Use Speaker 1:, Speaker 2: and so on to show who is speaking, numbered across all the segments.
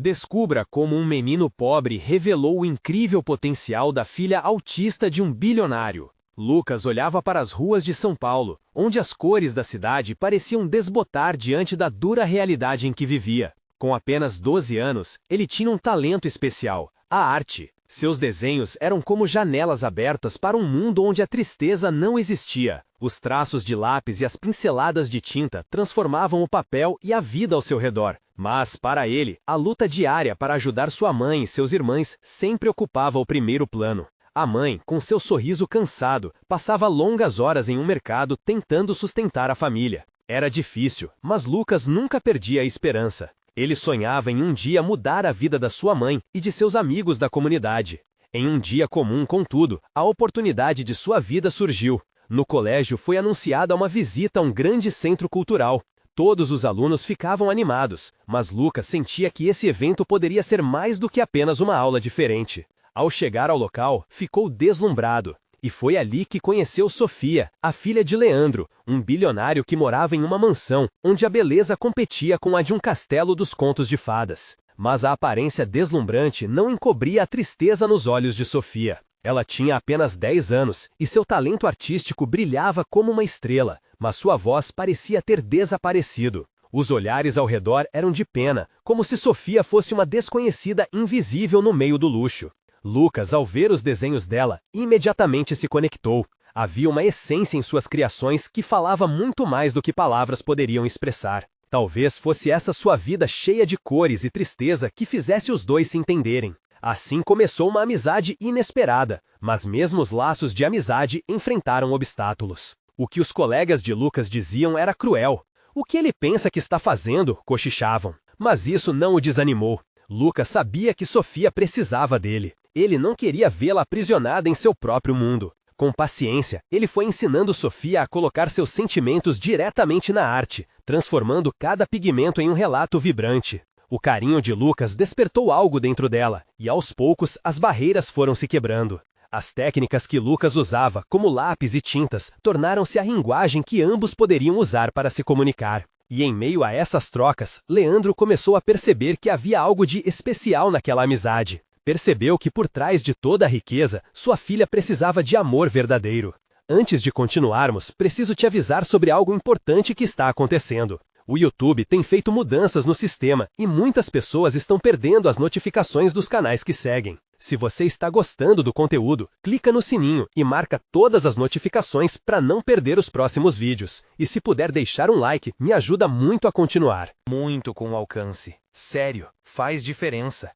Speaker 1: Descubra como um menino pobre revelou o incrível potencial da filha autista de um bilionário. Lucas olhava para as ruas de São Paulo, onde as cores da cidade pareciam desbotar diante da dura realidade em que vivia. Com apenas 12 anos, ele tinha um talento especial: a arte. Seus desenhos eram como janelas abertas para um mundo onde a tristeza não existia. Os traços de lápis e as pinceladas de tinta transformavam o papel e a vida ao seu redor. Mas, para ele, a luta diária para ajudar sua mãe e seus irmãos sempre ocupava o primeiro plano. A mãe, com seu sorriso cansado, passava longas horas em um mercado tentando sustentar a família. Era difícil, mas Lucas nunca perdia a esperança. Ele sonhava em um dia mudar a vida da sua mãe e de seus amigos da comunidade. Em um dia comum, contudo, a oportunidade de sua vida surgiu. No colégio foi anunciada uma visita a um grande centro cultural. Todos os alunos ficavam animados, mas Lucas sentia que esse evento poderia ser mais do que apenas uma aula diferente. Ao chegar ao local, ficou deslumbrado. E foi ali que conheceu Sofia, a filha de Leandro, um bilionário que morava em uma mansão, onde a beleza competia com a de um castelo dos contos de fadas. Mas a aparência deslumbrante não encobria a tristeza nos olhos de Sofia. Ela tinha apenas 10 anos, e seu talento artístico brilhava como uma estrela, mas sua voz parecia ter desaparecido. Os olhares ao redor eram de pena, como se Sofia fosse uma desconhecida invisível no meio do luxo. Lucas, ao ver os desenhos dela, imediatamente se conectou. Havia uma essência em suas criações que falava muito mais do que palavras poderiam expressar. Talvez fosse essa sua vida cheia de cores e tristeza que fizesse os dois se entenderem. Assim começou uma amizade inesperada, mas mesmo os laços de amizade enfrentaram obstáculos. O que os colegas de Lucas diziam era cruel. O que ele pensa que está fazendo? Cochichavam. Mas isso não o desanimou. Lucas sabia que Sofia precisava dele. Ele não queria vê-la aprisionada em seu próprio mundo. Com paciência, ele foi ensinando Sofia a colocar seus sentimentos diretamente na arte, transformando cada pigmento em um relato vibrante. O carinho de Lucas despertou algo dentro dela, e aos poucos as barreiras foram se quebrando. As técnicas que Lucas usava, como lápis e tintas, tornaram-se a linguagem que ambos poderiam usar para se comunicar. E em meio a essas trocas, Leandro começou a perceber que havia algo de especial naquela amizade. Percebeu que por trás de toda a riqueza, sua filha precisava de amor verdadeiro. Antes de continuarmos, preciso te avisar sobre algo importante que está acontecendo. O YouTube tem feito mudanças no sistema e muitas pessoas estão perdendo as notificações dos canais que seguem. Se você está gostando do conteúdo, clica no sininho e marca todas as notificações para não perder os próximos vídeos. E se puder deixar um like, me ajuda muito a continuar. Muito com alcance. Sério, faz diferença.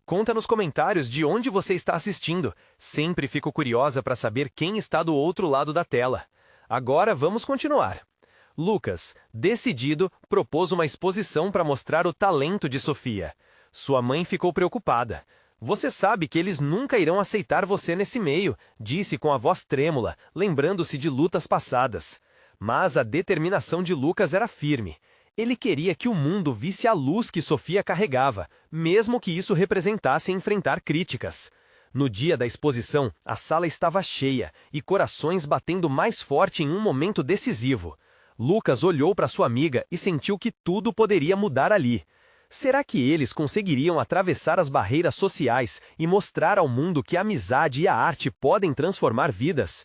Speaker 1: Conta nos comentários de onde você está assistindo. Sempre fico curiosa para saber quem está do outro lado da tela. Agora vamos continuar. Lucas, decidido, propôs uma exposição para mostrar o talento de Sofia. Sua mãe ficou preocupada. Você sabe que eles nunca irão aceitar você nesse meio, disse com a voz trêmula, lembrando-se de lutas passadas. Mas a determinação de Lucas era firme. Ele queria que o mundo visse a luz que Sofia carregava, mesmo que isso representasse enfrentar críticas. No dia da exposição, a sala estava cheia, e corações batendo mais forte em um momento decisivo. Lucas olhou para sua amiga e sentiu que tudo poderia mudar ali. Será que eles conseguiriam atravessar as barreiras sociais e mostrar ao mundo que a amizade e a arte podem transformar vidas?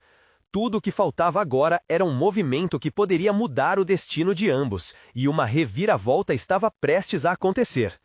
Speaker 1: Tudo o que faltava agora era um movimento que poderia mudar o destino de ambos, e uma reviravolta estava prestes a acontecer.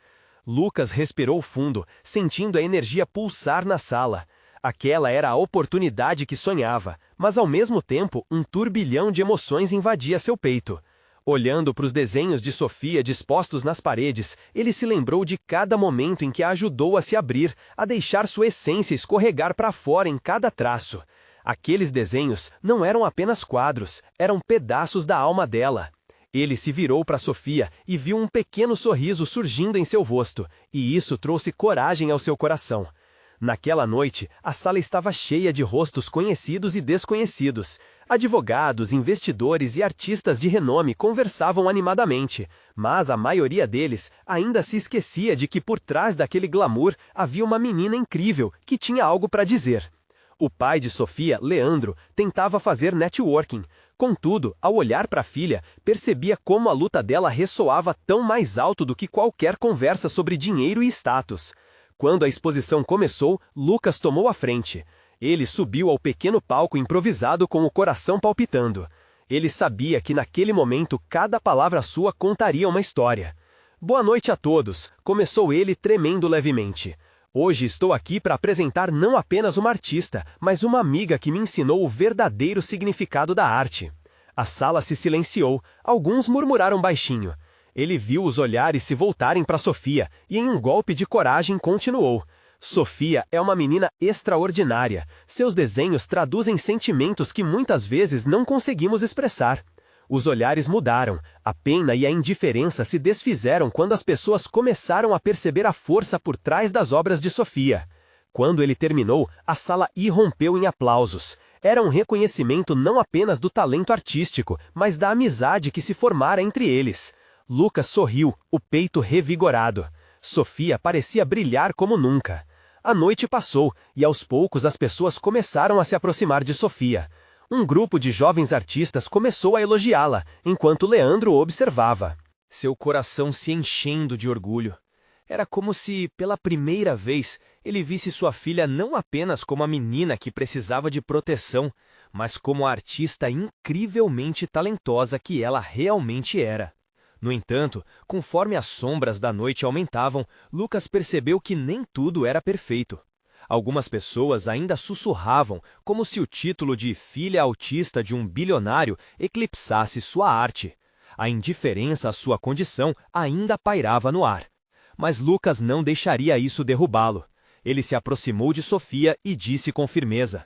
Speaker 1: Lucas respirou fundo, sentindo a energia pulsar na sala. Aquela era a oportunidade que sonhava, mas ao mesmo tempo um turbilhão de emoções invadia seu peito. Olhando para os desenhos de Sofia dispostos nas paredes, ele se lembrou de cada momento em que a ajudou a se abrir, a deixar sua essência escorregar para fora em cada traço. Aqueles desenhos não eram apenas quadros, eram pedaços da alma dela. Ele se virou para Sofia e viu um pequeno sorriso surgindo em seu rosto, e isso trouxe coragem ao seu coração. Naquela noite, a sala estava cheia de rostos conhecidos e desconhecidos. Advogados, investidores e artistas de renome conversavam animadamente, mas a maioria deles ainda se esquecia de que por trás daquele glamour havia uma menina incrível que tinha algo para dizer. O pai de Sofia, Leandro, tentava fazer networking. Contudo, ao olhar para a filha, percebia como a luta dela ressoava tão mais alto do que qualquer conversa sobre dinheiro e status. Quando a exposição começou, Lucas tomou a frente. Ele subiu ao pequeno palco improvisado com o coração palpitando. Ele sabia que naquele momento cada palavra sua contaria uma história. Boa noite a todos, começou ele tremendo levemente. Hoje estou aqui para apresentar não apenas uma artista, mas uma amiga que me ensinou o verdadeiro significado da arte. A sala se silenciou, alguns murmuraram baixinho. Ele viu os olhares se voltarem para Sofia e em um golpe de coragem continuou. Sofia é uma menina extraordinária. Seus desenhos traduzem sentimentos que muitas vezes não conseguimos expressar. Os olhares mudaram, a pena e a indiferença se desfizeram quando as pessoas começaram a perceber a força por trás das obras de Sofia. Quando ele terminou, a sala irrompeu em aplausos. Era um reconhecimento não apenas do talento artístico, mas da amizade que se formara entre eles. Lucas sorriu, o peito revigorado. Sofia parecia brilhar como nunca. A noite passou, e aos poucos as pessoas começaram a se aproximar de Sofia. Um grupo de jovens artistas começou a elogiá-la, enquanto Leandro observava. Seu coração se enchendo de orgulho. Era como se, pela primeira vez, ele visse sua filha não apenas como a menina que precisava de proteção, mas como a artista incrivelmente talentosa que ela realmente era. No entanto, conforme as sombras da noite aumentavam, Lucas percebeu que nem tudo era perfeito. Algumas pessoas ainda sussurravam, como se o título de filha autista de um bilionário eclipsasse sua arte. A indiferença à sua condição ainda pairava no ar. Mas Lucas não deixaria isso derrubá-lo. Ele se aproximou de Sofia e disse com firmeza: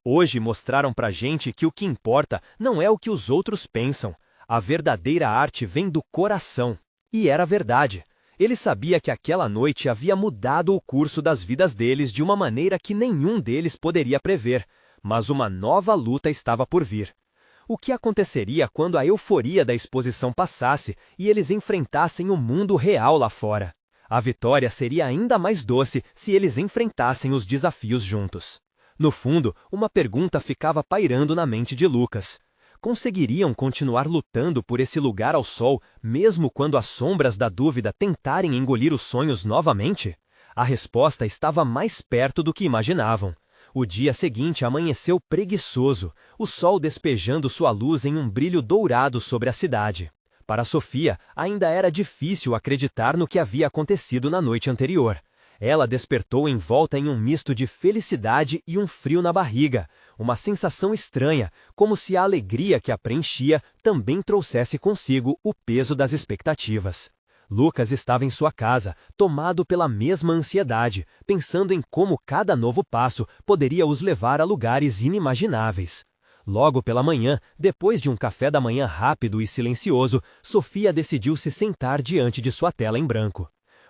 Speaker 1: "Hoje mostraram pra gente que o que importa não é o que os outros pensam. A verdadeira arte vem do coração." E era verdade. Ele sabia que aquela noite havia mudado o curso das vidas deles de uma maneira que nenhum deles poderia prever, mas uma nova luta estava por vir. O que aconteceria quando a euforia da exposição passasse e eles enfrentassem o mundo real lá fora? A vitória seria ainda mais doce se eles enfrentassem os desafios juntos. No fundo, uma pergunta ficava pairando na mente de Lucas. Conseguiriam continuar lutando por esse lugar ao sol, mesmo quando as sombras da dúvida tentarem engolir os sonhos novamente? A resposta estava mais perto do que imaginavam. O dia seguinte amanheceu preguiçoso, o sol despejando sua luz em um brilho dourado sobre a cidade. Para Sofia, ainda era difícil acreditar no que havia acontecido na noite anterior. Ela despertou envolta em um misto de felicidade e um frio na barriga, uma sensação estranha, como se a alegria que a preenchia também trouxesse consigo o peso das expectativas. Lucas estava em sua casa, tomado pela mesma ansiedade, pensando em como cada novo passo poderia os levar a lugares inimagináveis. Logo pela manhã, depois de um café da manhã rápido e silencioso, Sofia decidiu se sentar diante de sua tela em branco.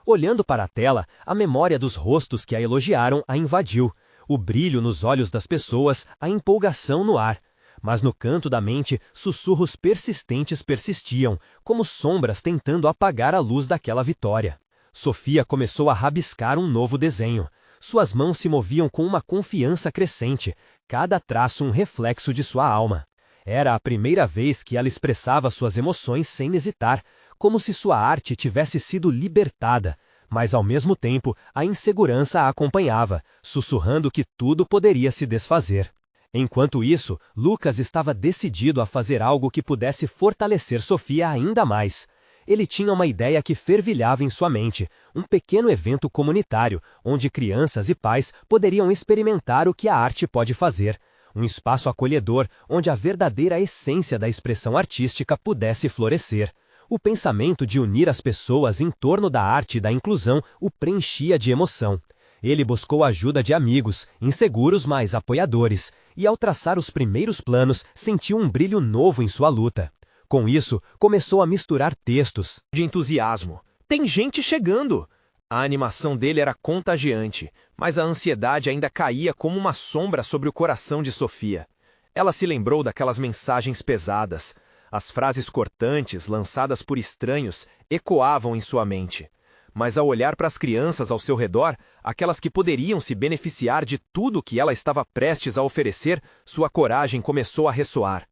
Speaker 1: Olhando para a tela, a memória dos rostos que a elogiaram a invadiu, o brilho nos olhos das pessoas, a empolgação no ar. Mas no canto da mente, sussurros persistentes persistiam, como sombras tentando apagar a luz daquela vitória. Sofia começou a rabiscar um novo desenho. Suas mãos se moviam com uma confiança crescente, cada traço um reflexo de sua alma. Era a primeira vez que ela expressava suas emoções sem hesitar, como se sua arte tivesse sido libertada, mas ao mesmo tempo a insegurança a acompanhava, sussurrando que tudo poderia se desfazer. Enquanto isso, Lucas estava decidido a fazer algo que pudesse fortalecer Sofia ainda mais. Ele tinha uma ideia que fervilhava em sua mente, um pequeno evento comunitário, onde crianças e pais poderiam experimentar o que a arte pode fazer. Um espaço acolhedor, onde a verdadeira essência da expressão artística pudesse florescer. O pensamento de unir as pessoas em torno da arte e da inclusão o preenchia de emoção. Ele buscou a ajuda de amigos, inseguros mas apoiadores, e ao traçar os primeiros planos, sentiu um brilho novo em sua luta. Com isso, começou a misturar textos de entusiasmo. "Tem gente chegando!" A animação dele era contagiante, mas a ansiedade ainda caía como uma sombra sobre o coração de Sofia. Ela se lembrou daquelas mensagens pesadas. As frases cortantes, lançadas por estranhos, ecoavam em sua mente. Mas ao olhar para as crianças ao seu redor, aquelas que poderiam se beneficiar de tudo que ela estava prestes a oferecer, sua coragem começou a ressoar.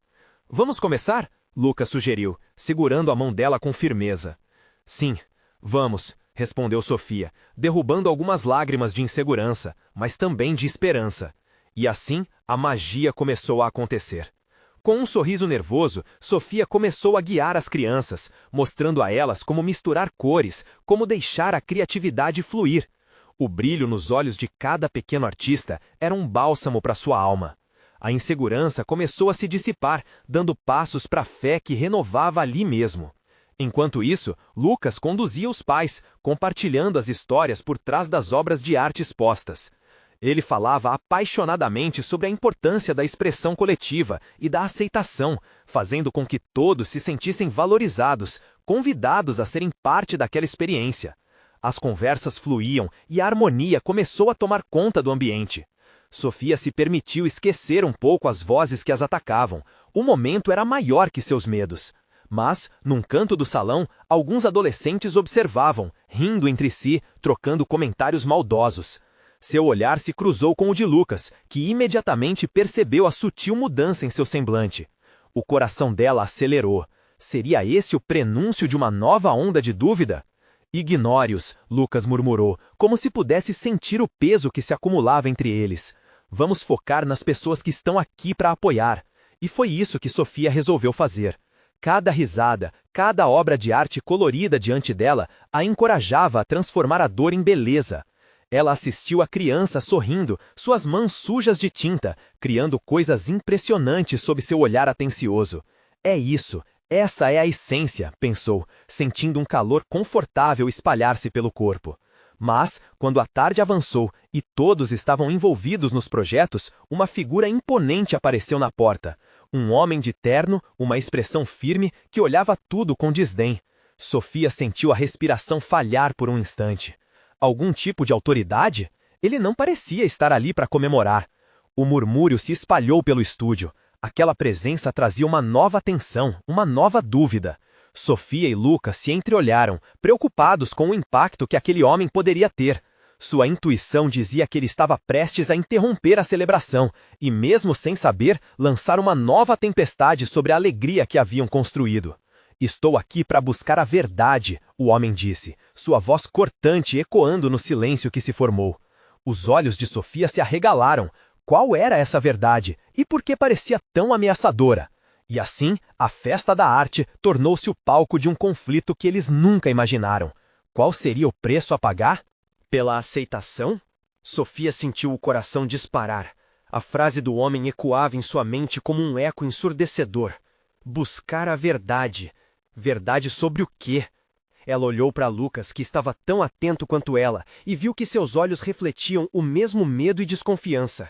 Speaker 1: Vamos começar? Lucas sugeriu, segurando a mão dela com firmeza. Sim, vamos, respondeu Sofia, derrubando algumas lágrimas de insegurança, mas também de esperança. E assim, a magia começou a acontecer. Com um sorriso nervoso, Sofia começou a guiar as crianças, mostrando a elas como misturar cores, como deixar a criatividade fluir. O brilho nos olhos de cada pequeno artista era um bálsamo para sua alma. A insegurança começou a se dissipar, dando passos para a fé que renovava ali mesmo. Enquanto isso, Lucas conduzia os pais, compartilhando as histórias por trás das obras de arte expostas. Ele falava apaixonadamente sobre a importância da expressão coletiva e da aceitação, fazendo com que todos se sentissem valorizados, convidados a serem parte daquela experiência. As conversas fluíam e a harmonia começou a tomar conta do ambiente. Sofia se permitiu esquecer um pouco as vozes que as atacavam. O momento era maior que seus medos. Mas, num canto do salão, alguns adolescentes observavam, rindo entre si, trocando comentários maldosos. Seu olhar se cruzou com o de Lucas, que imediatamente percebeu a sutil mudança em seu semblante. O coração dela acelerou. Seria esse o prenúncio de uma nova onda de dúvida? Ignore-os, Lucas murmurou, como se pudesse sentir o peso que se acumulava entre eles. Vamos focar nas pessoas que estão aqui para apoiar. E foi isso que Sofia resolveu fazer. Cada risada, cada obra de arte colorida diante dela a encorajava a transformar a dor em beleza. Ela assistiu a criança sorrindo, suas mãos sujas de tinta, criando coisas impressionantes sob seu olhar atencioso. É isso, essa é a essência, pensou, sentindo um calor confortável espalhar-se pelo corpo. Mas, quando a tarde avançou e todos estavam envolvidos nos projetos, uma figura imponente apareceu na porta. Um homem de terno, uma expressão firme, que olhava tudo com desdém. Sofia sentiu a respiração falhar por um instante. Algum tipo de autoridade? Ele não parecia estar ali para comemorar. O murmúrio se espalhou pelo estúdio. Aquela presença trazia uma nova tensão, uma nova dúvida. Sofia e Lucas se entreolharam, preocupados com o impacto que aquele homem poderia ter. Sua intuição dizia que ele estava prestes a interromper a celebração e, mesmo sem saber, lançar uma nova tempestade sobre a alegria que haviam construído. Estou aqui para buscar a verdade, o homem disse, sua voz cortante ecoando no silêncio que se formou. Os olhos de Sofia se arregalaram. Qual era essa verdade e por que parecia tão ameaçadora? E assim, a festa da arte tornou-se o palco de um conflito que eles nunca imaginaram. Qual seria o preço a pagar? Pela aceitação? Sofia sentiu o coração disparar. A frase do homem ecoava em sua mente como um eco ensurdecedor. Buscar a verdade. Verdade sobre o quê? Ela olhou para Lucas, que estava tão atento quanto ela, e viu que seus olhos refletiam o mesmo medo e desconfiança.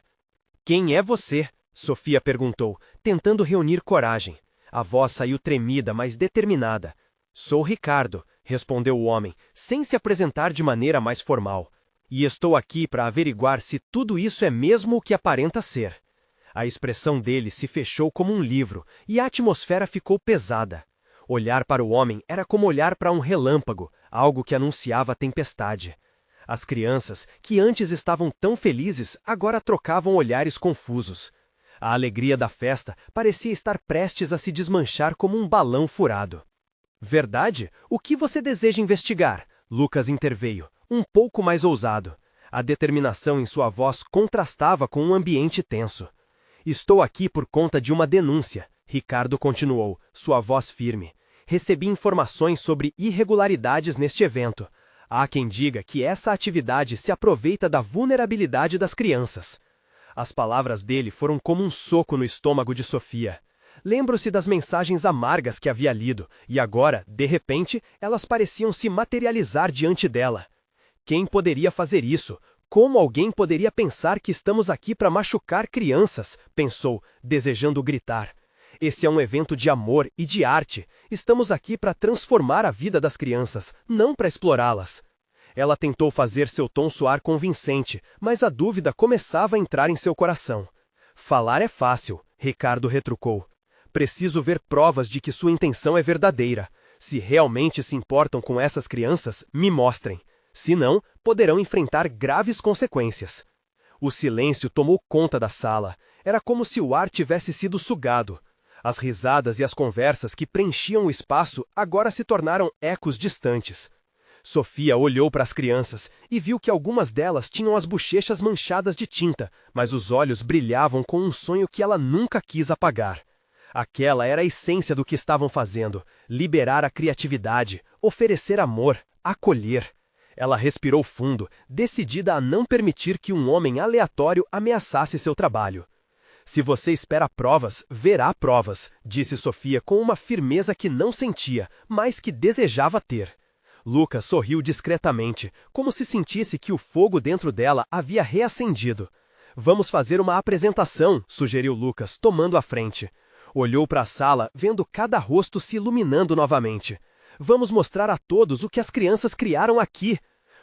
Speaker 1: Quem é você? Sofia perguntou, tentando reunir coragem. A voz saiu tremida, mas determinada. Sou Ricardo, respondeu o homem, sem se apresentar de maneira mais formal. E estou aqui para averiguar se tudo isso é mesmo o que aparenta ser. A expressão dele se fechou como um livro, e a atmosfera ficou pesada. Olhar para o homem era como olhar para um relâmpago, algo que anunciava a tempestade. As crianças, que antes estavam tão felizes, agora trocavam olhares confusos. A alegria da festa parecia estar prestes a se desmanchar como um balão furado. Verdade? O que você deseja investigar? Lucas interveio, um pouco mais ousado. A determinação em sua voz contrastava com um ambiente tenso. Estou aqui por conta de uma denúncia, Ricardo continuou, sua voz firme. Recebi informações sobre irregularidades neste evento. Há quem diga que essa atividade se aproveita da vulnerabilidade das crianças. As palavras dele foram como um soco no estômago de Sofia. Lembro-se das mensagens amargas que havia lido, e agora, de repente, elas pareciam se materializar diante dela. Quem poderia fazer isso? Como alguém poderia pensar que estamos aqui para machucar crianças? Pensou, desejando gritar. Esse é um evento de amor e de arte. Estamos aqui para transformar a vida das crianças, não para explorá-las. Ela tentou fazer seu tom soar convincente, mas a dúvida começava a entrar em seu coração. Falar é fácil, Ricardo retrucou. Preciso ver provas de que sua intenção é verdadeira. Se realmente se importam com essas crianças, me mostrem. Se não, poderão enfrentar graves consequências. O silêncio tomou conta da sala. Era como se o ar tivesse sido sugado. As risadas e as conversas que preenchiam o espaço agora se tornaram ecos distantes. Sofia olhou para as crianças e viu que algumas delas tinham as bochechas manchadas de tinta, mas os olhos brilhavam com um sonho que ela nunca quis apagar. Aquela era a essência do que estavam fazendo: liberar a criatividade, oferecer amor, acolher. Ela respirou fundo, decidida a não permitir que um homem aleatório ameaçasse seu trabalho. Se você espera provas, verá provas, disse Sofia com uma firmeza que não sentia, mas que desejava ter. Lucas sorriu discretamente, como se sentisse que o fogo dentro dela havia reacendido. Vamos fazer uma apresentação, sugeriu Lucas, tomando a frente. Olhou para a sala, vendo cada rosto se iluminando novamente. Vamos mostrar a todos o que as crianças criaram aqui.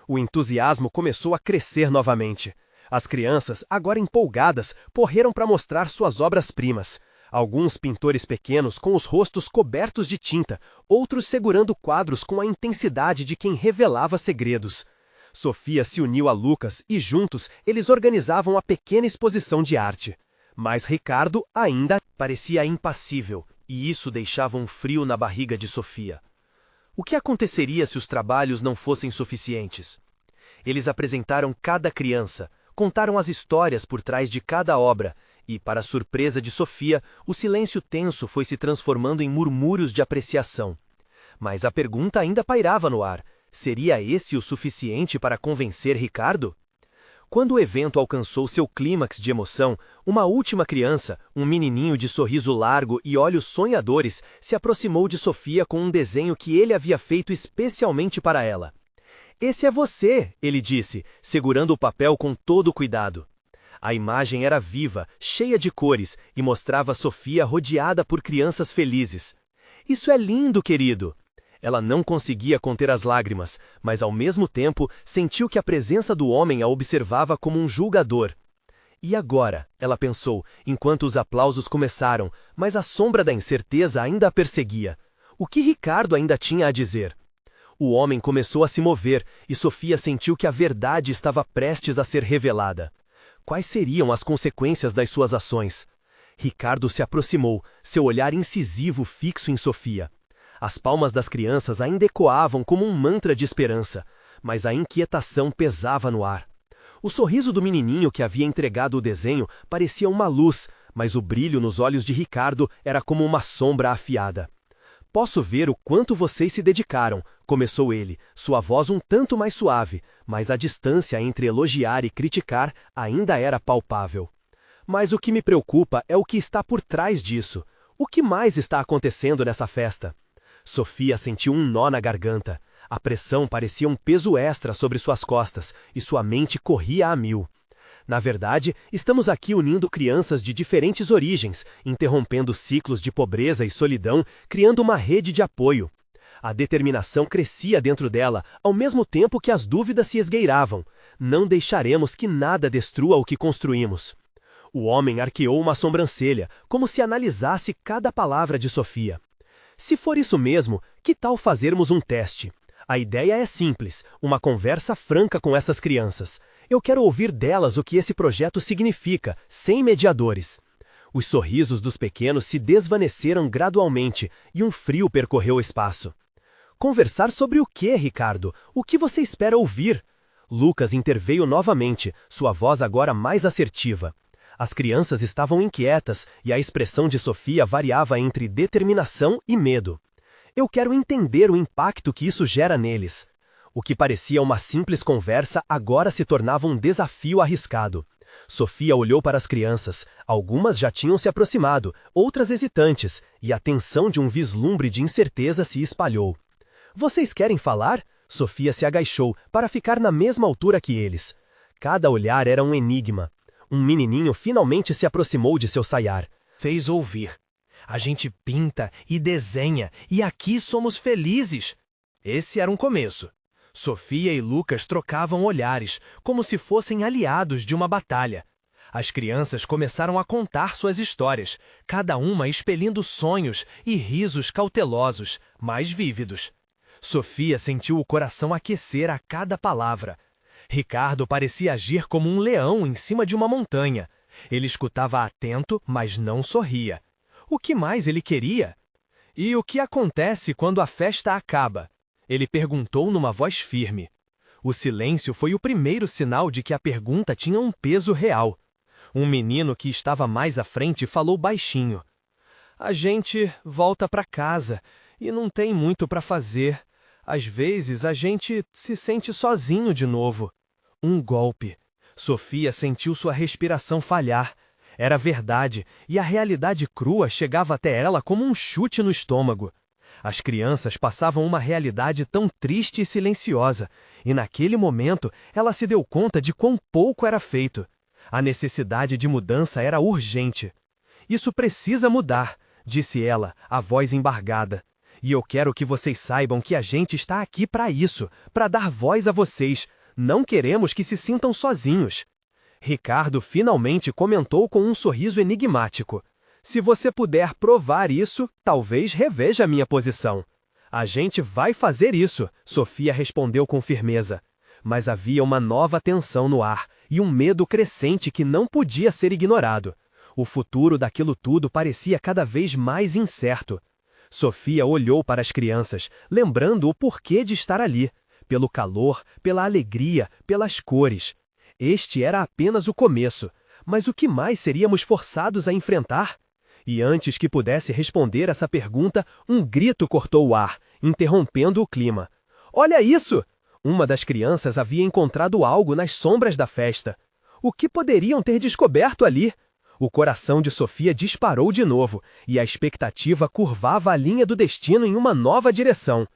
Speaker 1: O entusiasmo começou a crescer novamente. As crianças, agora empolgadas, correram para mostrar suas obras-primas. Alguns pintores pequenos com os rostos cobertos de tinta, outros segurando quadros com a intensidade de quem revelava segredos. Sofia se uniu a Lucas e juntos eles organizavam a pequena exposição de arte. Mas Ricardo ainda parecia impassível, e isso deixava um frio na barriga de Sofia. O que aconteceria se os trabalhos não fossem suficientes? Eles apresentaram cada criança, contaram as histórias por trás de cada obra, e, para surpresa de Sofia, o silêncio tenso foi se transformando em murmúrios de apreciação. Mas a pergunta ainda pairava no ar: seria esse o suficiente para convencer Ricardo? Quando o evento alcançou seu clímax de emoção, uma última criança, um menininho de sorriso largo e olhos sonhadores, se aproximou de Sofia com um desenho que ele havia feito especialmente para ela. "Esse é você", ele disse, segurando o papel com todo cuidado. A imagem era viva, cheia de cores, e mostrava Sofia rodeada por crianças felizes. "Isso é lindo, querido!" Ela não conseguia conter as lágrimas, mas ao mesmo tempo sentiu que a presença do homem a observava como um julgador. E agora? Ela pensou, enquanto os aplausos começaram, mas a sombra da incerteza ainda a perseguia. O que Ricardo ainda tinha a dizer? O homem começou a se mover, e Sofia sentiu que a verdade estava prestes a ser revelada. Quais seriam as consequências das suas ações? Ricardo se aproximou, seu olhar incisivo fixo em Sofia. As palmas das crianças ainda ecoavam como um mantra de esperança, mas a inquietação pesava no ar. O sorriso do menininho que havia entregado o desenho parecia uma luz, mas o brilho nos olhos de Ricardo era como uma sombra afiada. "Posso ver o quanto vocês se dedicaram", começou ele, sua voz um tanto mais suave, mas a distância entre elogiar e criticar ainda era palpável. "Mas o que me preocupa é o que está por trás disso. O que mais está acontecendo nessa festa?" Sofia sentiu um nó na garganta. A pressão parecia um peso extra sobre suas costas, e sua mente corria a mil. "Na verdade, estamos aqui unindo crianças de diferentes origens, interrompendo ciclos de pobreza e solidão, criando uma rede de apoio." A determinação crescia dentro dela, ao mesmo tempo que as dúvidas se esgueiravam. "Não deixaremos que nada destrua o que construímos." O homem arqueou uma sobrancelha, como se analisasse cada palavra de Sofia. "Se for isso mesmo, que tal fazermos um teste? A ideia é simples, uma conversa franca com essas crianças. Eu quero ouvir delas o que esse projeto significa, sem mediadores." Os sorrisos dos pequenos se desvaneceram gradualmente e um frio percorreu o espaço. "Conversar sobre o quê, Ricardo? O que você espera ouvir?" Lucas interveio novamente, sua voz agora mais assertiva. As crianças estavam inquietas e a expressão de Sofia variava entre determinação e medo. "Eu quero entender o impacto que isso gera neles." O que parecia uma simples conversa agora se tornava um desafio arriscado. Sofia olhou para as crianças. Algumas já tinham se aproximado, outras hesitantes, e a tensão de um vislumbre de incerteza se espalhou. "Vocês querem falar?" Sofia se agachou para ficar na mesma altura que eles. Cada olhar era um enigma. Um menininho finalmente se aproximou de seu saiar.
Speaker 2: "Fez ouvir. A gente pinta e desenha, e aqui somos felizes." Esse era um começo. Sofia e Lucas trocavam olhares, como se fossem aliados de uma batalha. As crianças começaram a contar suas histórias, cada uma expelindo sonhos e risos cautelosos, mais vívidos. Sofia sentiu o coração aquecer a cada palavra. Ricardo parecia agir como um leão em cima de uma montanha. Ele escutava atento, mas não sorria. O que mais ele queria? E o que acontece quando a festa acaba? Ele perguntou numa voz firme. O silêncio foi o primeiro sinal de que a pergunta tinha um peso real. Um menino que estava mais à frente falou baixinho. A gente volta para casa e não tem muito para fazer. Às vezes a gente se sente sozinho de novo. Um golpe. Sofia sentiu sua respiração falhar. Era verdade, e a realidade crua chegava até ela como um chute no estômago. As crianças passavam uma realidade tão triste e silenciosa, e naquele momento ela se deu conta de quão pouco era feito. A necessidade de mudança era urgente. Isso precisa mudar, disse ela, a voz embargada. E eu quero que vocês saibam que a gente está aqui para isso, para dar voz a vocês. Não queremos que se sintam sozinhos. Ricardo finalmente comentou com um sorriso enigmático. Se você puder provar isso, talvez reveja minha posição. A gente vai fazer isso, Sofia respondeu com firmeza. Mas havia uma nova tensão no ar e um medo crescente que não podia ser ignorado. O futuro daquilo tudo parecia cada vez mais incerto. Sofia olhou para as crianças, lembrando o porquê de estar ali. Pelo calor, pela alegria, pelas cores. Este era apenas o começo, mas o que mais seríamos forçados a enfrentar? E antes que pudesse responder essa pergunta, um grito cortou o ar, interrompendo o clima. Olha isso! Uma das crianças havia encontrado algo nas sombras da festa. O que poderiam ter descoberto ali? O coração de Sofia disparou de novo, e a expectativa curvava a linha do destino em uma nova direção.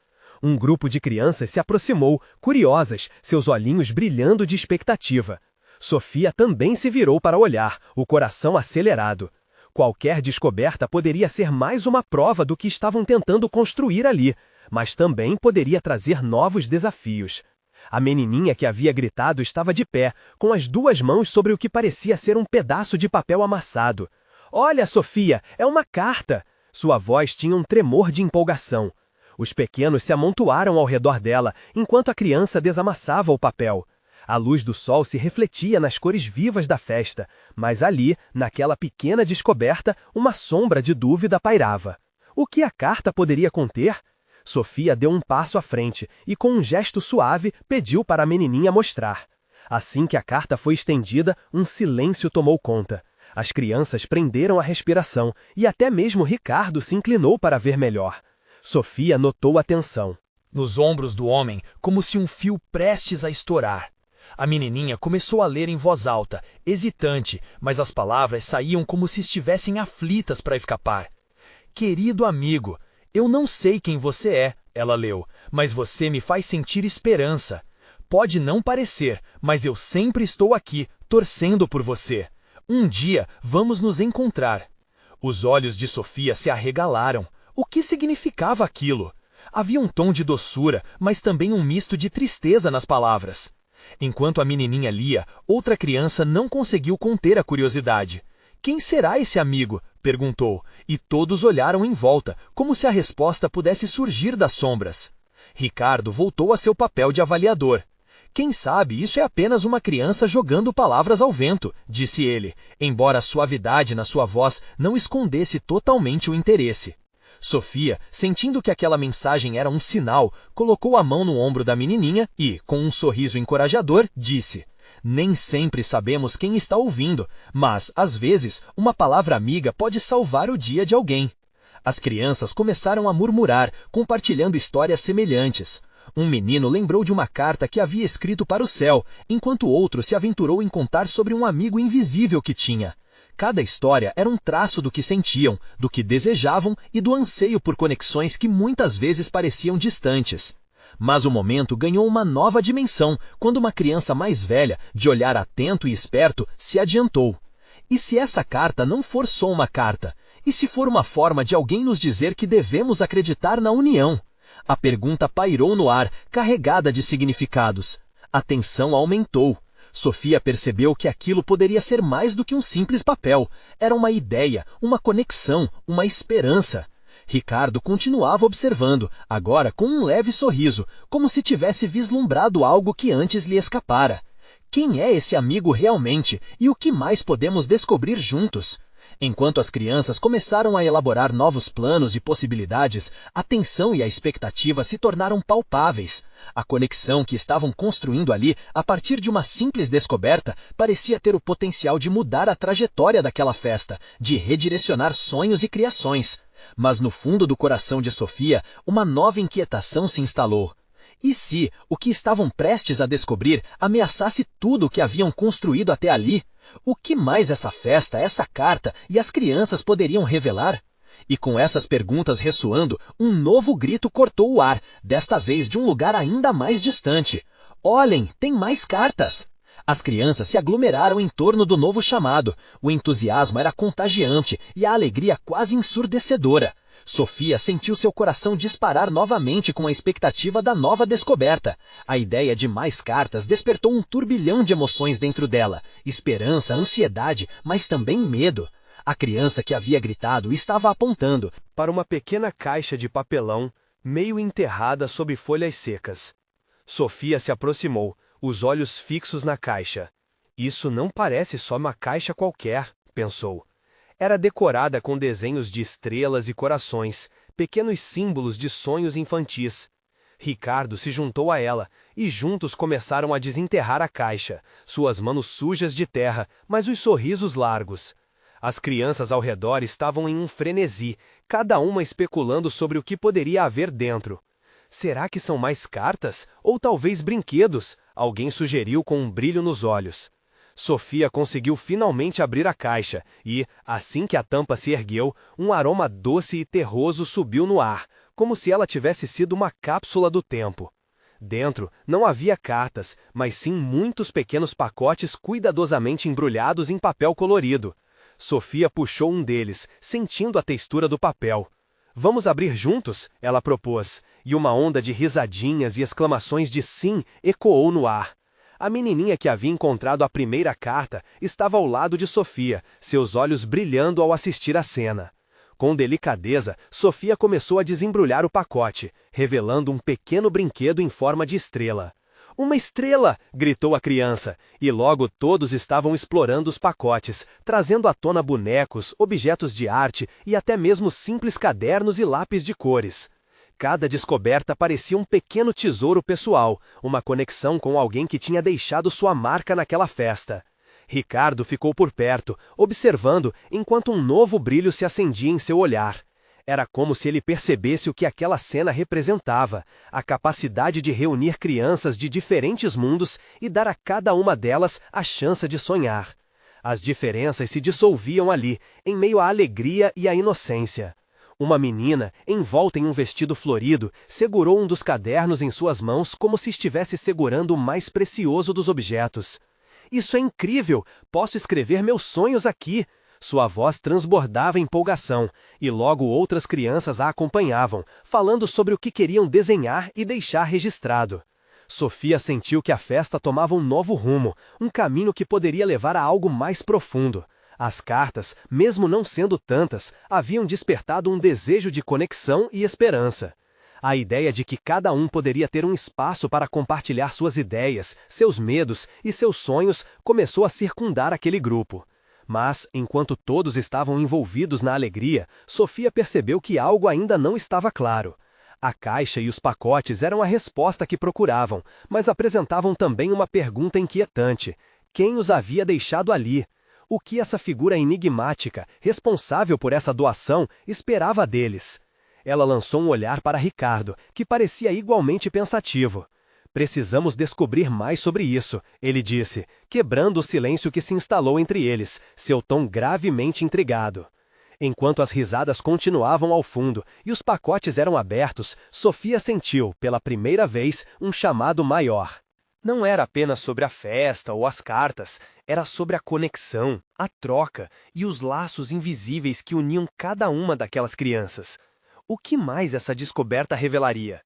Speaker 2: Um grupo de crianças se aproximou, curiosas, seus olhinhos brilhando de expectativa. Sofia também se virou para olhar, o coração acelerado. Qualquer descoberta poderia ser mais uma prova do que estavam tentando construir ali, mas também poderia trazer novos desafios. A menininha que havia gritado estava de pé, com as duas mãos sobre o que parecia ser um pedaço de papel amassado. Olha, Sofia, é uma carta! Sua voz tinha um tremor de empolgação. Os pequenos se amontoaram ao redor dela, enquanto a criança desamassava o papel. A luz do sol se refletia nas cores vivas da festa, mas ali, naquela pequena descoberta, uma sombra de dúvida pairava. O que a carta poderia conter? Sofia deu um passo à frente e, com um gesto suave, pediu para a menininha mostrar. Assim que a carta foi estendida, um silêncio tomou conta. As crianças prenderam a respiração e até mesmo Ricardo se inclinou para ver melhor. Sofia notou a tensão.
Speaker 3: Nos ombros do homem, como se um fio prestes a estourar. A menininha começou a ler em voz alta, hesitante, mas as palavras saíam como se estivessem aflitas para escapar. Querido amigo, eu não sei quem você é, ela leu, mas você me faz sentir esperança. Pode não parecer, mas eu sempre estou aqui, torcendo por você. Um dia vamos nos encontrar. Os olhos de Sofia se arregalaram. O que significava aquilo? Havia um tom de doçura, mas também um misto de tristeza nas palavras. Enquanto a menininha lia, outra criança não conseguiu conter a curiosidade. Quem será esse amigo? Perguntou, e todos olharam em volta, como se a resposta pudesse surgir das sombras. Ricardo voltou a seu papel de avaliador. Quem sabe isso é apenas uma criança jogando palavras ao vento, disse ele, embora a suavidade na sua voz não escondesse totalmente o interesse. Sofia, sentindo que aquela mensagem era um sinal, colocou a mão no ombro da menininha e, com um sorriso encorajador, disse: nem sempre sabemos quem está ouvindo, mas, às vezes, uma palavra amiga pode salvar o dia de alguém. As crianças começaram a murmurar, compartilhando histórias semelhantes. Um menino lembrou de uma carta que havia escrito para o céu, enquanto outro se aventurou em contar sobre um amigo invisível que tinha. Cada história era um traço do que sentiam, do que desejavam e do anseio por conexões que muitas vezes pareciam distantes. Mas o momento ganhou uma nova dimensão quando uma criança mais velha, de olhar atento e esperto, se adiantou. E se essa carta não for só uma carta? E se for uma forma de alguém nos dizer que devemos acreditar na união? A pergunta pairou no ar, carregada de significados. A tensão aumentou. Sofia percebeu que aquilo poderia ser mais do que um simples papel. Era uma ideia, uma conexão, uma esperança. Ricardo continuava observando, agora com um leve sorriso, como se tivesse vislumbrado algo que antes lhe escapara. Quem é esse amigo realmente e o que mais podemos descobrir juntos? Enquanto as crianças começaram a elaborar novos planos e possibilidades, a tensão e a expectativa se tornaram palpáveis. A conexão que estavam construindo ali, a partir de uma simples descoberta, parecia ter o potencial de mudar a trajetória daquela festa, de redirecionar sonhos e criações. Mas no fundo do coração de Sofia, uma nova inquietação se instalou. E se o que estavam prestes a descobrir ameaçasse tudo o que haviam construído até ali? O que mais essa festa, essa carta e as crianças poderiam revelar? E com essas perguntas ressoando, um novo grito cortou o ar, desta vez de um lugar ainda mais distante. Olhem, tem mais cartas! As crianças se aglomeraram em torno do novo chamado. O entusiasmo era contagiante e a alegria quase ensurdecedora. Sofia sentiu seu coração disparar novamente com a expectativa da nova descoberta. A ideia de mais cartas despertou um turbilhão de emoções dentro dela. Esperança, ansiedade, mas também medo. A criança que havia gritado estava apontando
Speaker 1: para uma pequena caixa de papelão, meio enterrada sob folhas secas. Sofia se aproximou, os olhos fixos na caixa. Isso não parece só uma caixa qualquer, pensou. Era decorada com desenhos de estrelas e corações, pequenos símbolos de sonhos infantis. Ricardo se juntou a ela, e juntos começaram a desenterrar a caixa, suas mãos sujas de terra, mas os sorrisos largos. As crianças ao redor estavam em um frenesi, cada uma especulando sobre o que poderia haver dentro. Será que são mais cartas? Ou talvez brinquedos? Alguém sugeriu com um brilho nos olhos. Sofia conseguiu finalmente abrir a caixa e, assim que a tampa se ergueu, um aroma doce e terroso subiu no ar, como se ela tivesse sido uma cápsula do tempo. Dentro não havia cartas, mas sim muitos pequenos pacotes cuidadosamente embrulhados em papel colorido. Sofia puxou um deles, sentindo a textura do papel. Vamos abrir juntos? Ela propôs, e uma onda de risadinhas e exclamações de sim ecoou no ar. A menininha que havia encontrado a primeira carta estava ao lado de Sofia, seus olhos brilhando ao assistir à cena. Com delicadeza, Sofia começou a desembrulhar o pacote, revelando um pequeno brinquedo em forma de estrela. Uma estrela! Gritou a criança, e logo todos estavam explorando os pacotes, trazendo à tona bonecos, objetos de arte e até mesmo simples cadernos e lápis de cores. Cada descoberta parecia um pequeno tesouro pessoal, uma conexão com alguém que tinha deixado sua marca naquela festa. Ricardo ficou por perto, observando, enquanto um novo brilho se acendia em seu olhar. Era como se ele percebesse o que aquela cena representava, a capacidade de reunir crianças de diferentes mundos e dar a cada uma delas a chance de sonhar. As diferenças se dissolviam ali, em meio à alegria e à inocência. Uma menina, envolta em um vestido florido, segurou um dos cadernos em suas mãos como se estivesse segurando o mais precioso dos objetos. Isso é incrível! Posso escrever meus sonhos aqui! Sua voz transbordava empolgação, e logo outras crianças a acompanhavam, falando sobre o que queriam desenhar e deixar registrado. Sofia sentiu que a festa tomava um novo rumo, um caminho que poderia levar a algo mais profundo. As cartas, mesmo não sendo tantas, haviam despertado um desejo de conexão e esperança. A ideia de que cada um poderia ter um espaço para compartilhar suas ideias, seus medos e seus sonhos começou a circundar aquele grupo. Mas, enquanto todos estavam envolvidos na alegria, Sofia percebeu que algo ainda não estava claro. A caixa e os pacotes eram a resposta que procuravam, mas apresentavam também uma pergunta inquietante: quem os havia deixado ali? O que essa figura enigmática, responsável por essa doação, esperava deles? Ela lançou um olhar para Ricardo, que parecia igualmente pensativo. Precisamos descobrir mais sobre isso, ele disse, quebrando o silêncio que se instalou entre eles, seu tom gravemente intrigado. Enquanto as risadas continuavam ao fundo e os pacotes eram abertos, Sofia sentiu, pela primeira vez, um chamado maior. Não era apenas sobre a festa ou as cartas, era sobre a conexão, a troca e os laços invisíveis que uniam cada uma daquelas crianças. O que mais essa descoberta revelaria?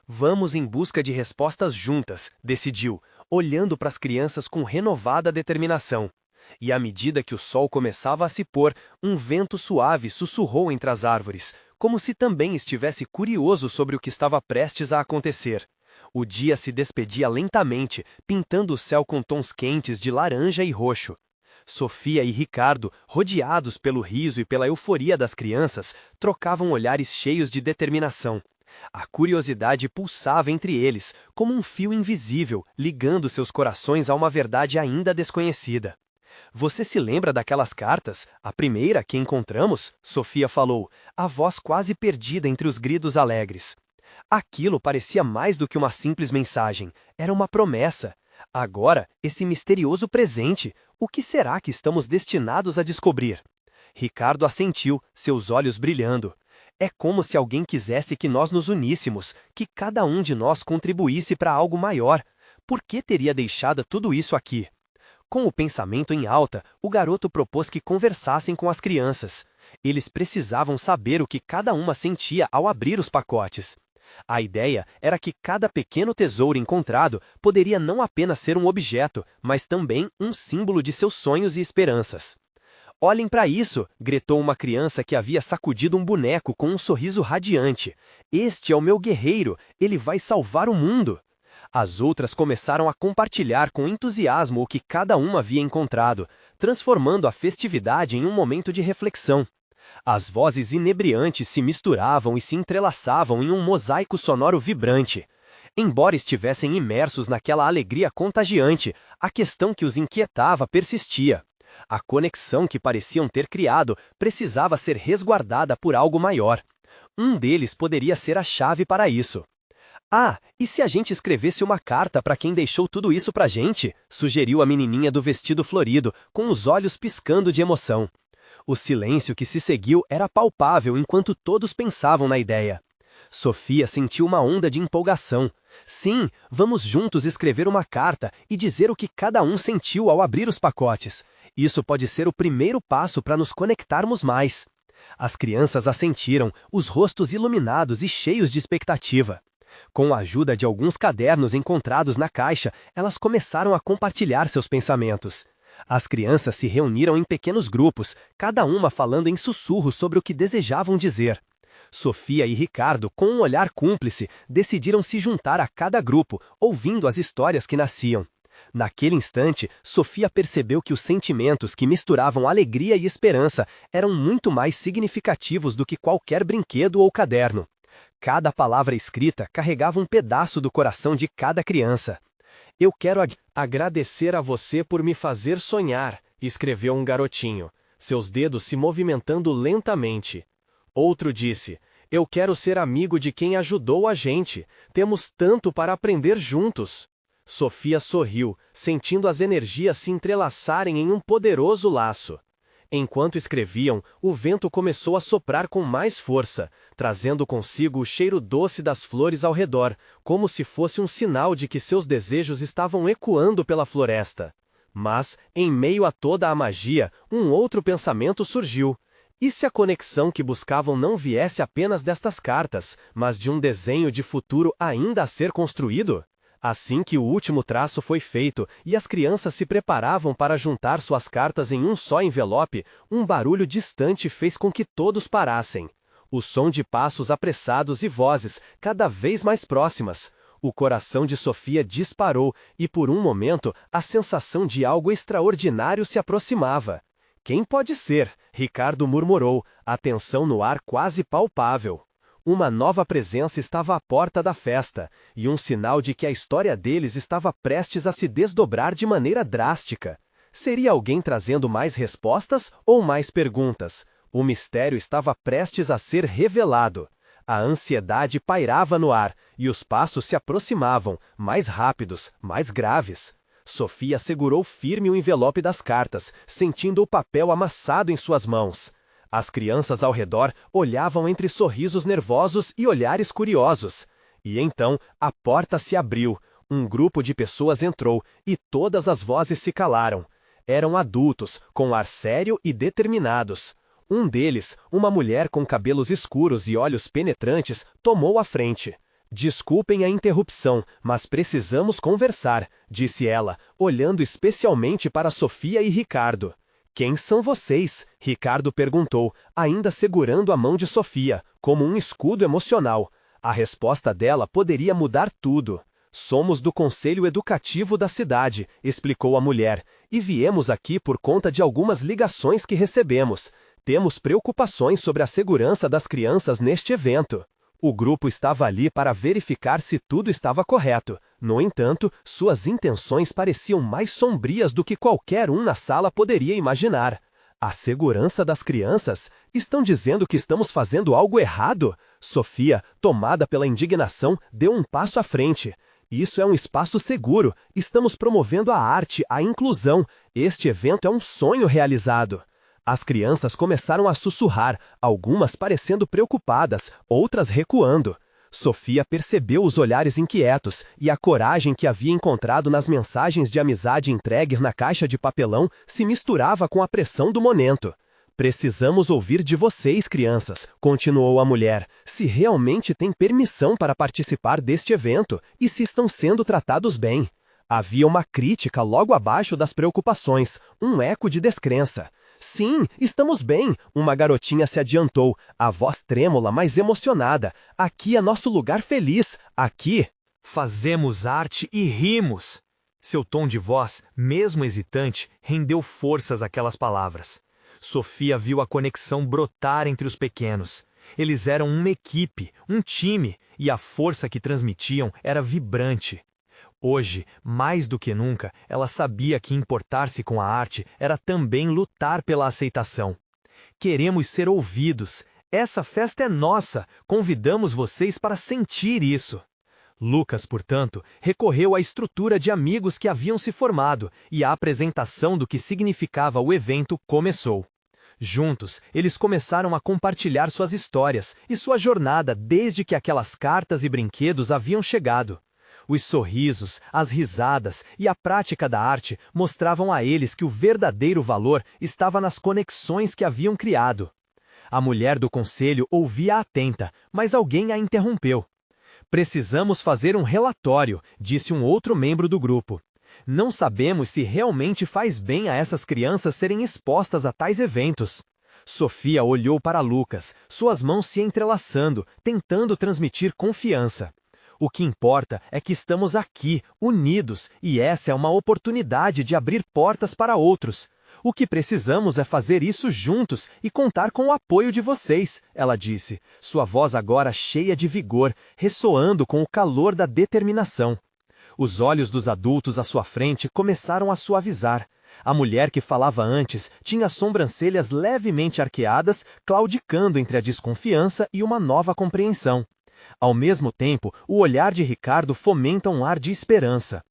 Speaker 1: Vamos em busca de respostas juntas, decidiu, olhando para as crianças com renovada determinação. E à medida que o sol começava a se pôr, um vento suave sussurrou entre as árvores, como se também estivesse curioso sobre o que estava prestes a acontecer. O dia se despedia lentamente, pintando o céu com tons quentes de laranja e roxo. Sofia e Ricardo, rodeados pelo riso e pela euforia das crianças, trocavam olhares cheios de determinação. A curiosidade pulsava entre eles, como um fio invisível, ligando seus corações a uma verdade ainda desconhecida. Você se lembra daquelas cartas? A primeira que encontramos? Sofia falou, a voz quase perdida entre os gritos alegres. Aquilo parecia mais do que uma simples mensagem, era uma promessa. Agora, esse misterioso presente, o que será que estamos destinados a descobrir? Ricardo assentiu, seus olhos brilhando. É como se alguém quisesse que nós nos uníssemos, que cada um de nós contribuísse para algo maior. Por que teria deixado tudo isso aqui? Com o pensamento em alta, o garoto propôs que conversassem com as crianças. Eles precisavam saber o que cada uma sentia ao abrir os pacotes. A ideia era que cada pequeno tesouro encontrado poderia não apenas ser um objeto, mas também um símbolo de seus sonhos e esperanças. Olhem para isso! Gritou uma criança que havia sacudido um boneco com um sorriso radiante. Este é o meu guerreiro, ele vai salvar o mundo! As outras começaram a compartilhar com entusiasmo o que cada uma havia encontrado, transformando a festividade em um momento de reflexão. As vozes inebriantes se misturavam e se entrelaçavam em um mosaico sonoro vibrante. Embora estivessem imersos naquela alegria contagiante, a questão que os inquietava persistia. A conexão que pareciam ter criado precisava ser resguardada por algo maior. Um deles poderia ser a chave para isso. Ah, e se a gente escrevesse uma carta para quem deixou tudo isso pra gente? Sugeriu a menininha do vestido florido, com os olhos piscando de emoção. O silêncio que se seguiu era palpável enquanto todos pensavam na ideia. Sofia sentiu uma onda de empolgação. Sim, vamos juntos escrever uma carta e dizer o que cada um sentiu ao abrir os pacotes. Isso pode ser o primeiro passo para nos conectarmos mais. As crianças assentiram, os rostos iluminados e cheios de expectativa. Com a ajuda de alguns cadernos encontrados na caixa, elas começaram a compartilhar seus pensamentos. As crianças se reuniram em pequenos grupos, cada uma falando em sussurros sobre o que desejavam dizer. Sofia e Ricardo, com um olhar cúmplice, decidiram se juntar a cada grupo, ouvindo as histórias que nasciam. Naquele instante, Sofia percebeu que os sentimentos que misturavam alegria e esperança eram muito mais significativos do que qualquer brinquedo ou caderno. Cada palavra escrita carregava um pedaço do coração de cada criança. Eu quero agradecer a você por me fazer sonhar, escreveu um garotinho, seus dedos se movimentando lentamente. Outro disse, eu quero ser amigo de quem ajudou a gente, temos tanto para aprender juntos. Sofia sorriu, sentindo as energias se entrelaçarem em um poderoso laço. Enquanto escreviam, o vento começou a soprar com mais força, trazendo consigo o cheiro doce das flores ao redor, como se fosse um sinal de que seus desejos estavam ecoando pela floresta. Mas, em meio a toda a magia, um outro pensamento surgiu. E se a conexão que buscavam não viesse apenas destas cartas, mas de um desenho de futuro ainda a ser construído? Assim que o último traço foi feito e as crianças se preparavam para juntar suas cartas em um só envelope, um barulho distante fez com que todos parassem. O som de passos apressados e vozes cada vez mais próximas. O coração de Sofia disparou e, por um momento, a sensação de algo extraordinário se aproximava. Quem pode ser? Ricardo murmurou, a tensão no ar quase palpável. Uma nova presença estava à porta da festa, e um sinal de que a história deles estava prestes a se desdobrar de maneira drástica. Seria alguém trazendo mais respostas ou mais perguntas? O mistério estava prestes a ser revelado. A ansiedade pairava no ar, e os passos se aproximavam, mais rápidos, mais graves. Sofia segurou firme o envelope das cartas, sentindo o papel amassado em suas mãos. As crianças ao redor olhavam entre sorrisos nervosos e olhares curiosos. E então, a porta se abriu, um grupo de pessoas entrou e todas as vozes se calaram. Eram adultos, com ar sério e determinados. Um deles, uma mulher com cabelos escuros e olhos penetrantes, tomou a frente. Desculpem a interrupção, mas precisamos conversar, disse ela, olhando especialmente para Sofia e Ricardo. Quem são vocês? Ricardo perguntou, ainda segurando a mão de Sofia, como um escudo emocional. A resposta dela poderia mudar tudo. Somos do Conselho Educativo da cidade, explicou a mulher, e viemos aqui por conta de algumas ligações que recebemos. Temos preocupações sobre a segurança das crianças neste evento. O grupo estava ali para verificar se tudo estava correto. No entanto, suas intenções pareciam mais sombrias do que qualquer um na sala poderia imaginar. A segurança das crianças? Estão dizendo que estamos fazendo algo errado? Sofia, tomada pela indignação, deu um passo à frente. Isso é um espaço seguro. Estamos promovendo a arte, a inclusão. Este evento é um sonho realizado. As crianças começaram a sussurrar, algumas parecendo preocupadas, outras recuando. Sofia percebeu os olhares inquietos e a coragem que havia encontrado nas mensagens de amizade entregues na caixa de papelão se misturava com a pressão do momento. Precisamos ouvir de vocês, crianças, continuou a mulher, se realmente têm permissão para participar deste evento e se estão sendo tratados bem. Havia uma crítica logo abaixo das preocupações, um eco de descrença. Sim, estamos bem, uma garotinha se adiantou, a voz trêmula, mas emocionada. Aqui é nosso lugar feliz, aqui
Speaker 2: fazemos arte e rimos. Seu tom de voz, mesmo hesitante, rendeu forças àquelas palavras. Sofia viu a conexão brotar entre os pequenos. Eles eram uma equipe, um time, e a força que transmitiam era vibrante. Hoje, mais do que nunca, ela sabia que importar-se com a arte era também lutar pela aceitação. Queremos ser ouvidos. Essa festa é nossa. Convidamos vocês para sentir isso. Lucas, portanto, recorreu à estrutura de amigos que haviam se formado e a apresentação do que significava o evento começou. Juntos, eles começaram a compartilhar suas histórias e sua jornada desde que aquelas cartas e brinquedos haviam chegado. Os sorrisos, as risadas e a prática da arte mostravam a eles que o verdadeiro valor estava nas conexões que haviam criado. A mulher do conselho ouvia atenta, mas alguém a interrompeu. Precisamos fazer um relatório, disse um outro membro do grupo. Não sabemos se realmente faz bem a essas crianças serem expostas a tais eventos. Sofia olhou para Lucas, suas mãos se entrelaçando, tentando transmitir confiança. O que importa é que estamos aqui, unidos, e essa é uma oportunidade de abrir portas para outros. O que precisamos é fazer isso juntos e contar com o apoio de vocês, ela disse, sua voz agora cheia de vigor, ressoando com o calor da determinação. Os olhos dos adultos à sua frente começaram a suavizar. A mulher que falava antes tinha as sobrancelhas levemente arqueadas, claudicando entre a desconfiança e uma nova compreensão. Ao mesmo tempo, o olhar de Ricardo fomenta um ar de esperança.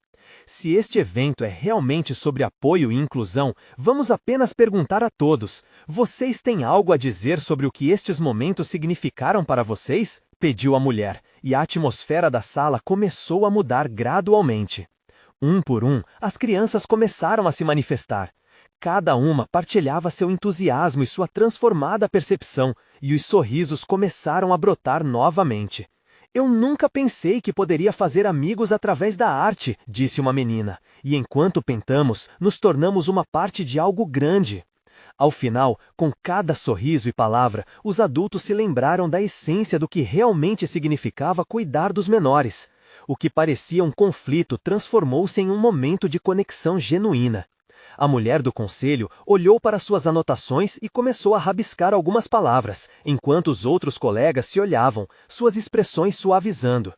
Speaker 2: Se este evento é realmente sobre apoio e inclusão, vamos apenas perguntar a todos: vocês têm algo a dizer sobre o que estes momentos significaram para vocês? Pediu a mulher, e a atmosfera da sala começou a mudar gradualmente. Um por um, as crianças começaram a se manifestar. Cada uma partilhava seu entusiasmo e sua transformada percepção, e os sorrisos começaram a brotar novamente. Eu nunca pensei que poderia fazer amigos através da arte, disse uma menina, e enquanto pentamos, nos tornamos uma parte de algo grande. Ao final, com cada sorriso e palavra, os adultos se lembraram da essência do que realmente significava cuidar dos menores. O que parecia um conflito transformou-se em um momento de conexão genuína. A mulher do conselho olhou para suas anotações e começou a rabiscar algumas palavras, enquanto os outros colegas se olhavam, suas expressões suavizando.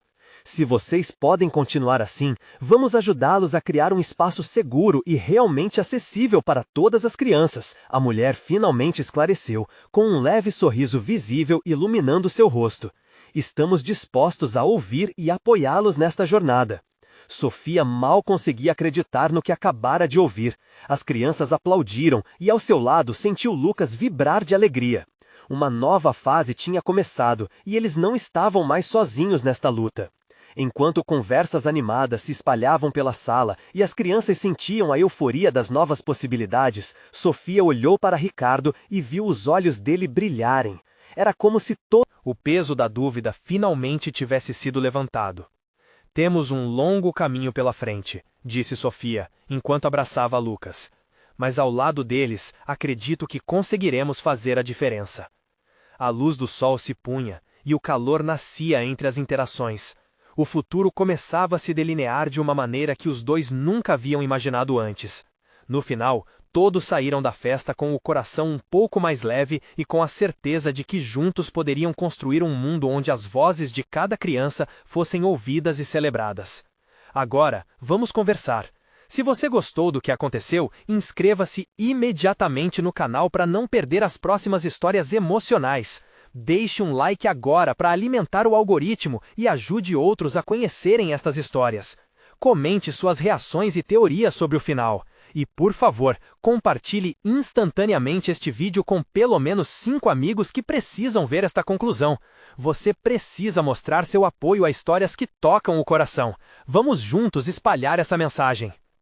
Speaker 2: Se vocês podem continuar assim, vamos ajudá-los a criar um espaço seguro e realmente acessível para todas as crianças, a mulher finalmente esclareceu, com um leve sorriso visível iluminando seu rosto. Estamos dispostos a ouvir e apoiá-los nesta jornada. Sofia mal conseguia acreditar no que acabara de ouvir. As crianças aplaudiram e ao seu lado sentiu Lucas vibrar de alegria. Uma nova fase tinha começado e eles não estavam mais sozinhos nesta luta. Enquanto conversas animadas se espalhavam pela sala e as crianças sentiam a euforia das novas possibilidades, Sofia olhou para Ricardo e viu os olhos dele brilharem. Era como se todo o peso da dúvida finalmente tivesse sido levantado. Temos um longo caminho pela frente, disse Sofia, enquanto abraçava Lucas. Mas ao lado deles, acredito que conseguiremos fazer a diferença. A luz do sol se punha, e o calor nascia entre as interações. O futuro começava a se delinear de uma maneira que os dois nunca haviam imaginado antes. No final, todos saíram da festa com o coração um pouco mais leve e com a certeza de que juntos poderiam construir um mundo onde as vozes de cada criança fossem ouvidas e celebradas. Agora, vamos conversar. Se você gostou do que aconteceu, inscreva-se imediatamente no canal para não perder as próximas histórias emocionais. Deixe um like agora para alimentar o algoritmo e ajude outros a conhecerem estas histórias. Comente suas reações e teorias sobre o final. E, por favor, compartilhe instantaneamente este vídeo com pelo menos 5 amigos que precisam ver esta conclusão. Você precisa mostrar seu apoio a histórias que tocam o coração. Vamos juntos espalhar essa mensagem.